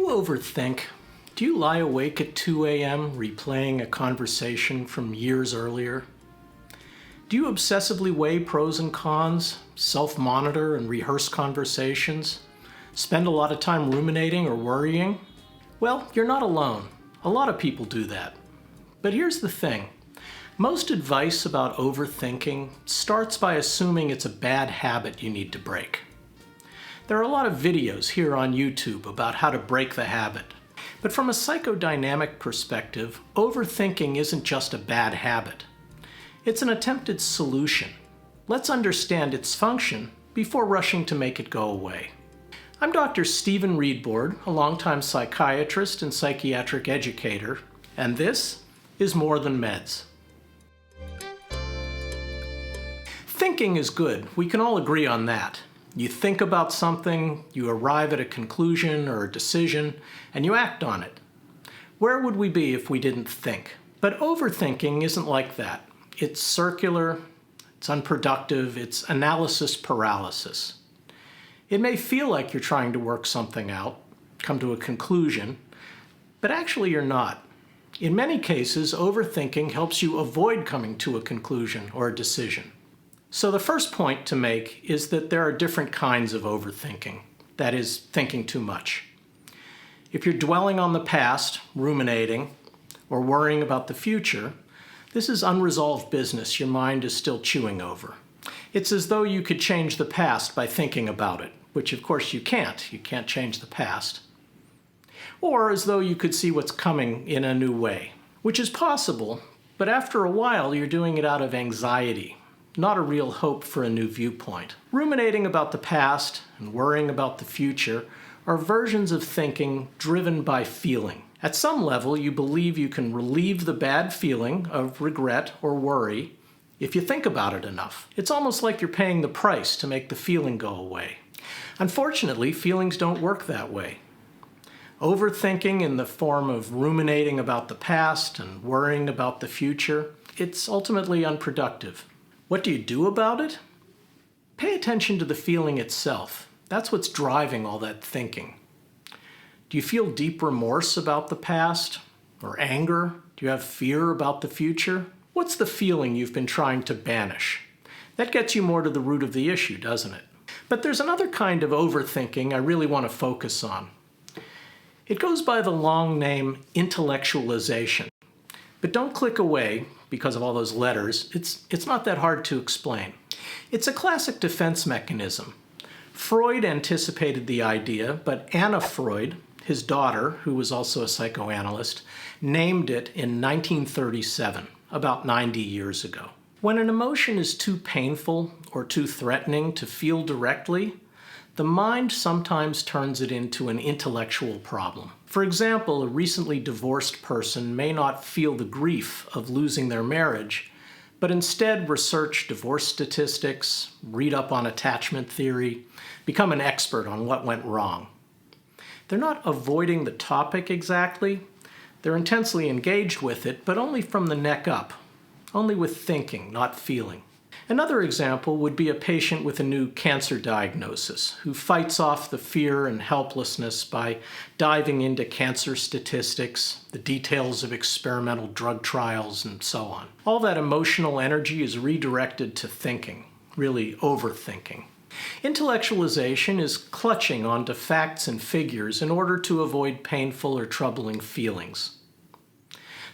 overthink? Do you lie awake at 2 a.m. replaying a conversation from years earlier? Do you obsessively weigh pros and cons, self-monitor and rehearse conversations, spend a lot of time ruminating or worrying? Well, you're not alone. A lot of people do that. But here's the thing. Most advice about overthinking starts by assuming it's a bad habit you need to break. There are a lot of videos here on YouTube about how to break the habit. But from a psychodynamic perspective, overthinking isn't just a bad habit. It's an attempted solution. Let's understand its function before rushing to make it go away. I'm Dr. Stephen Reidbord, a longtime psychiatrist and psychiatric educator, and this is More Than Meds. Thinking is good. We can all agree on that. You think about something, you arrive at a conclusion or a decision, and you act on it. Where would we be if we didn't think? But overthinking isn't like that. It's circular, it's unproductive, it's analysis paralysis. It may feel like you're trying to work something out, come to a conclusion, but actually you're not. In many cases, overthinking helps you avoid coming to a conclusion or a decision. So the first point to make is that there are different kinds of overthinking, that is, thinking too much. If you're dwelling on the past, ruminating, or worrying about the future, this is unresolved business your mind is still chewing over. It's as though you could change the past by thinking about it, which of course you can't. You can't change the past. Or as though you could see what's coming in a new way, which is possible, but after a while you're doing it out of anxiety, not a real hope for a new viewpoint. Ruminating about the past and worrying about the future are versions of thinking driven by feeling. At some level, you believe you can relieve the bad feeling of regret or worry if you think about it enough. It's almost like you're paying the price to make the feeling go away. Unfortunately, feelings don't work that way. Overthinking in the form of ruminating about the past and worrying about the future, it's ultimately unproductive. What do you do about it? Pay attention to the feeling itself. That's what's driving all that thinking. Do you feel deep remorse about the past? Or anger? Do you have fear about the future? What's the feeling you've been trying to banish? That gets you more to the root of the issue, doesn't it? But there's another kind of overthinking I really want to focus on. It goes by the long name intellectualization. But don't click away because of all those letters. It's not that hard to explain. It's a classic defense mechanism. Freud anticipated the idea, but Anna Freud, his daughter, who was also a psychoanalyst, named it in 1937, about 90 years ago. When an emotion is too painful or too threatening to feel directly, the mind sometimes turns it into an intellectual problem. For example, a recently divorced person may not feel the grief of losing their marriage, but instead research divorce statistics, read up on attachment theory, become an expert on what went wrong. They're not avoiding the topic exactly. They're intensely engaged with it, but only from the neck up, only with thinking, not feeling. Another example would be a patient with a new cancer diagnosis who fights off the fear and helplessness by diving into cancer statistics, the details of experimental drug trials, and so on. All that emotional energy is redirected to thinking, really overthinking. Intellectualization is clutching onto facts and figures in order to avoid painful or troubling feelings.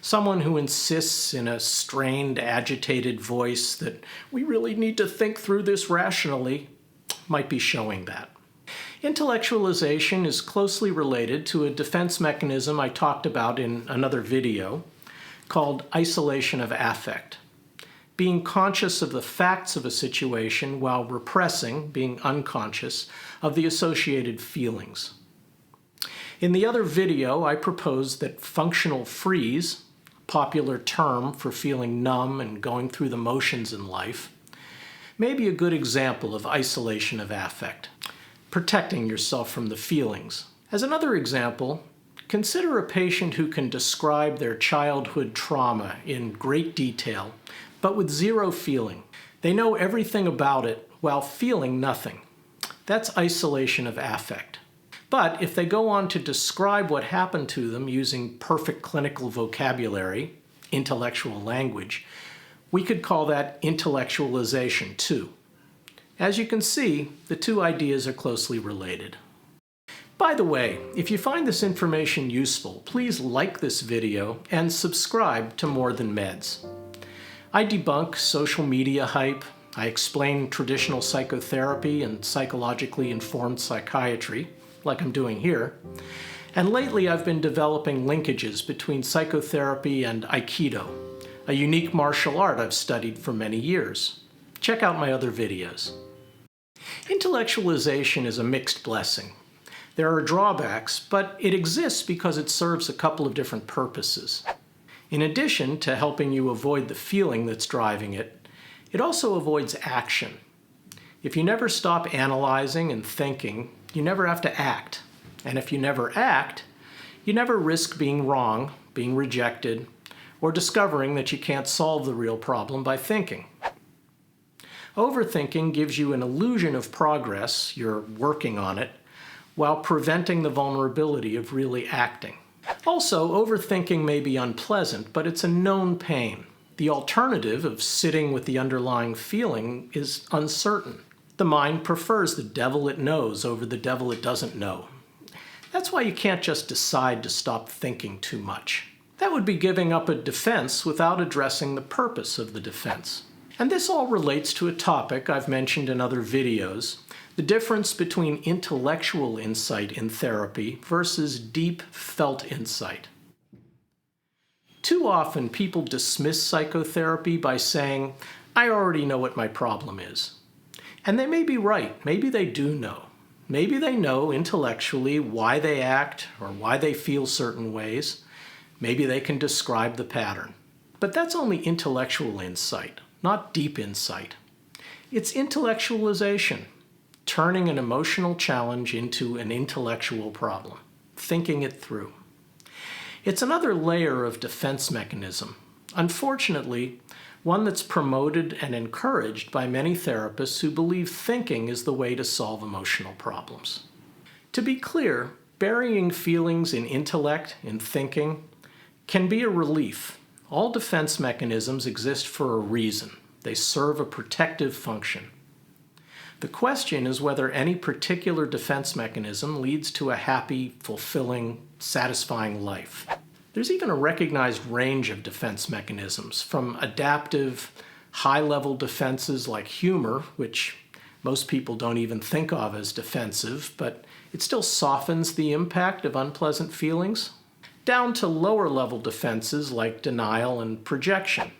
Someone who insists in a strained, agitated voice that we really need to think through this rationally might be showing that. Intellectualization is closely related to a defense mechanism I talked about in another video called isolation of affect. Being conscious of the facts of a situation while repressing, being unconscious, of the associated feelings. In the other video, I proposed that functional freeze, popular term for feeling numb and going through the motions in life, may be a good example of isolation of affect, protecting yourself from the feelings. As another example, consider a patient who can describe their childhood trauma in great detail, but with zero feeling. They know everything about it while feeling nothing. That's isolation of affect. But if they go on to describe what happened to them using perfect clinical vocabulary, intellectual language, we could call that intellectualization too. As you can see, the two ideas are closely related. By the way, if you find this information useful, please like this video and subscribe to More Than Meds. I debunk social media hype, I explain traditional psychotherapy and psychologically informed psychiatry, like I'm doing here, and lately I've been developing linkages between psychotherapy and Aikido, a unique martial art I've studied for many years. Check out my other videos. Intellectualization is a mixed blessing. There are drawbacks, but it exists because it serves a couple of different purposes. In addition to helping you avoid the feeling that's driving it, it also avoids action. If you never stop analyzing and thinking, you never have to act. And if you never act, you never risk being wrong, being rejected, or discovering that you can't solve the real problem by thinking. Overthinking gives you an illusion of progress, you're working on it, while preventing the vulnerability of really acting. Also, overthinking may be unpleasant, but it's a known pain. The alternative of sitting with the underlying feeling is uncertain. The mind prefers the devil it knows over the devil it doesn't know. That's why you can't just decide to stop thinking too much. That would be giving up a defense without addressing the purpose of the defense. And this all relates to a topic I've mentioned in other videos, the difference between intellectual insight in therapy versus deep felt insight. Too often people dismiss psychotherapy by saying, I already know what my problem is. And they may be right, maybe they do know. Maybe they know intellectually why they act or why they feel certain ways. Maybe they can describe the pattern. But that's only intellectual insight, not deep insight. It's intellectualization, turning an emotional challenge into an intellectual problem, thinking it through. It's another layer of defense mechanism, unfortunately, one that's promoted and encouraged by many therapists who believe thinking is the way to solve emotional problems. To be clear, burying feelings in intellect, in thinking, can be a relief. All defense mechanisms exist for a reason. They serve a protective function. The question is whether any particular defense mechanism leads to a happy, fulfilling, satisfying life. There's even a recognized range of defense mechanisms, from adaptive, high-level defenses like humor, which most people don't even think of as defensive, but it still softens the impact of unpleasant feelings, down to lower-level defenses like denial and projection.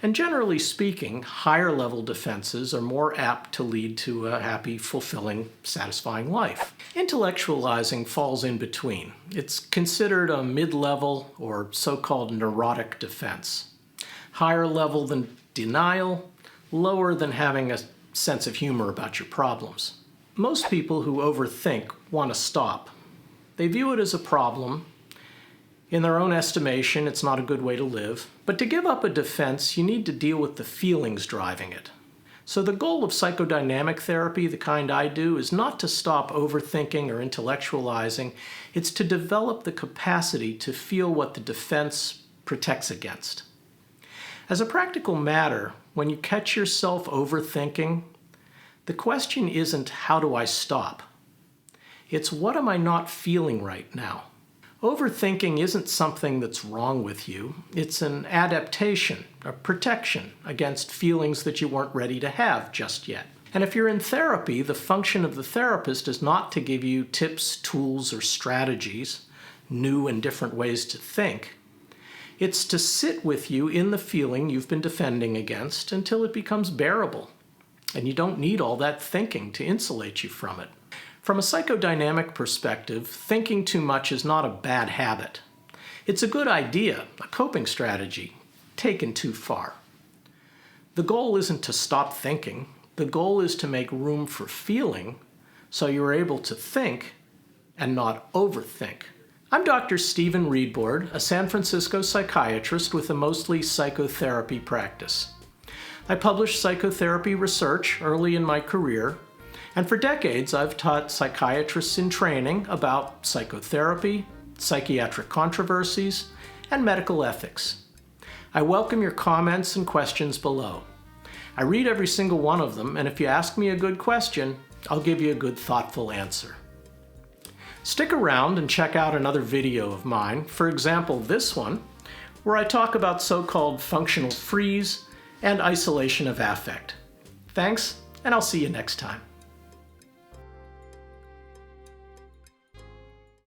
And generally speaking, higher-level defenses are more apt to lead to a happy, fulfilling, satisfying life. Intellectualizing falls in between. It's considered a mid-level or so-called neurotic defense. Higher level than denial, lower than having a sense of humor about your problems. Most people who overthink want to stop. They view it as a problem. In their own estimation, it's not a good way to live. But to give up a defense, you need to deal with the feelings driving it. So the goal of psychodynamic therapy, the kind I do, is not to stop overthinking or intellectualizing. It's to develop the capacity to feel what the defense protects against. As a practical matter, when you catch yourself overthinking, the question isn't, how do I stop? It's, what am I not feeling right now? Overthinking isn't something that's wrong with you. It's an adaptation, a protection against feelings that you weren't ready to have just yet. And if you're in therapy, the function of the therapist is not to give you tips, tools, or strategies, new and different ways to think. It's to sit with you in the feeling you've been defending against until it becomes bearable. And you don't need all that thinking to insulate you from it. From a psychodynamic perspective, thinking too much is not a bad habit. It's a good idea, a coping strategy, taken too far. The goal isn't to stop thinking. The goal is to make room for feeling so you're able to think and not overthink. I'm Dr. Stephen Reidbord, a San Francisco psychiatrist with a mostly psychotherapy practice. I published psychotherapy research early in my career, And for decades, I've taught psychiatrists-in-training about psychotherapy, psychiatric controversies, and medical ethics. I welcome your comments and questions below. I read every single one of them, and if you ask me a good question, I'll give you a good, thoughtful answer. Stick around and check out another video of mine, for example this one, where I talk about so-called functional freeze and isolation of affect. Thanks, and I'll see you next time.